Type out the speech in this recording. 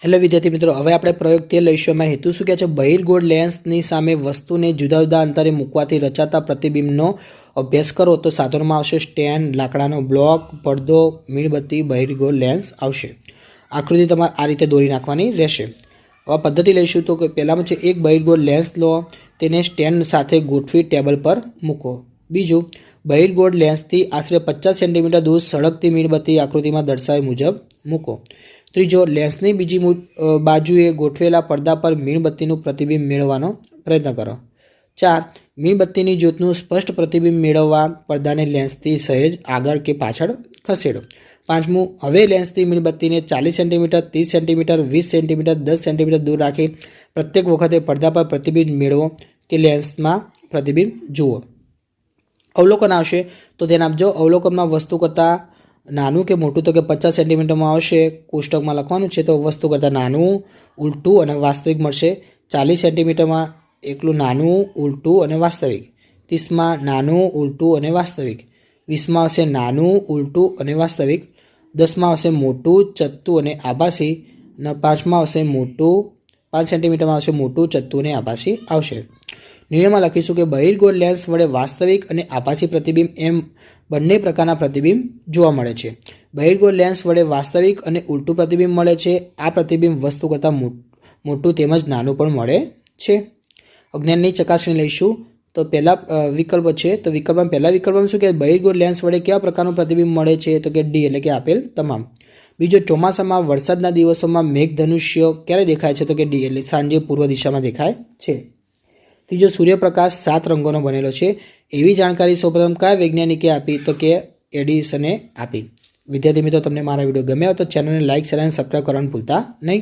Hello विद्यार्थी मित्रों, हवे आपणे प्रयोग 13 लईशुं। एमां हेतु शुं कहे छे? बहिर्गोળ लेन्सनी सामे वस्तुने जुदा जुदा अंतरे मूकवाथी रचाता प्रतिबिंबनो अभ्यास करो। तो साधनों आवशे स्टेन्ड, लाकडानो ब्लॉक, પડદો, મીણબત્તી, बहिर्गोળ लेन्स आवशे। आकृति तमारे आ रीते दोरी नाखवानी रहेशे। हवे पद्धति लईशुं तो पहेलामां छे एक बहिर्गोળ लेन्स लो, तेने स्टेन्ड साथे गोठवी टेबल पर मूको। बीजुं, बहिर्गोળ लेन्सथी आशरे 50 सेंटीमीटर दूर सळगती मीणबत्ती आकृतिमां दर्शाव्या मुजब मूको। त्रीजो, लेन्सनी बीजी बाजुए गोठवेला પડદા पर मीणबत्तीनुं प्रतिबिंब मेळवવાનો प्रयत्न करो। 4. मीणबत्तीनी ज्योतनुं स्पष्ट प्रतिबिंब मेळववा પડદાને लेन्सथी सहेज आगळ के पाछळ खसेडो। 5. हवे लेन्सथी मीणबत्तीने 40 सेंटीमीटर, 30 सेंटीमीटर, 20 सेंटीमीटर, 10 सेंटीमीटर दूर राखी प्रत्येक वखते પડદા पर प्रतिबिंब मेळवो के लेन्समां प्रतिबिंब जुओ। अवलोकन आवशे तो तेने आपजो। अवलोकनमां वस्तु करता नानू के मोटू तो कि 50 सेंटीमीटर में आवशे। कोष्टक में लखवानुं छे तो वस्तु करता नानू, उल्टू और वास्तविक मळशे। 40 सेंटीमीटर में एकलू नानू, उल्टू और वास्तविक। 30 में नानू, उल्टू और वास्तविक। 20 में आवशे नानू, उल्टू और वास्तविक। 10 में आवशे मोटू, चत्तू और आभासी। 5 में आवशे मोटू, 5 सेंटीमीटर में आवशे मोटू, चत्तू और आभासी आवशे। निर्णयमां लखीशुं के बहिर्गोળ लेन्स वडे वास्तविक और आभासी प्रतिबिंब एम बंने प्रकारना प्रतिबिंब जोवा मळे छे। बहिर्गोળ लेन्स वडे वास्तविक और उल्टू प्रतिबिंब मळे छे। आ प्रतिबिंब वस्तु करता मोटू तेमज नानुं पण मळे छे। अज्ञाननी चकासणी लईशुं तो पहला विकल्प छे। तो विकल्पमां पहला विकल्पमां शुं के बहिर्गोળ लेन्स वडे केवा प्रकारनुं प्रतिबिंब मळे छे? तो के डी એટલે કે આપેલ તમામ। बीजो, ચોમાસામાં વરસાદના દિવસોમાં મેઘધનુષ્ય ક્યારે દેખાય છે? તો કે ડી એટલે સાંજે પૂર્વ દિશામાં દેખાય છે। तीजो, सूर्यप्रकाश 7 रंगों बनेलो छे एवी जानकारी सौप्रथम क्या वैज्ञानिके आपी? तो कि एडिसने आपी। विद्यार्थी मित्रों, तमने मारा विडियो गम्या हो तो चेनल ने लाइक, शेयर और सब्सक्राइब करवानुं भूलता नहीं।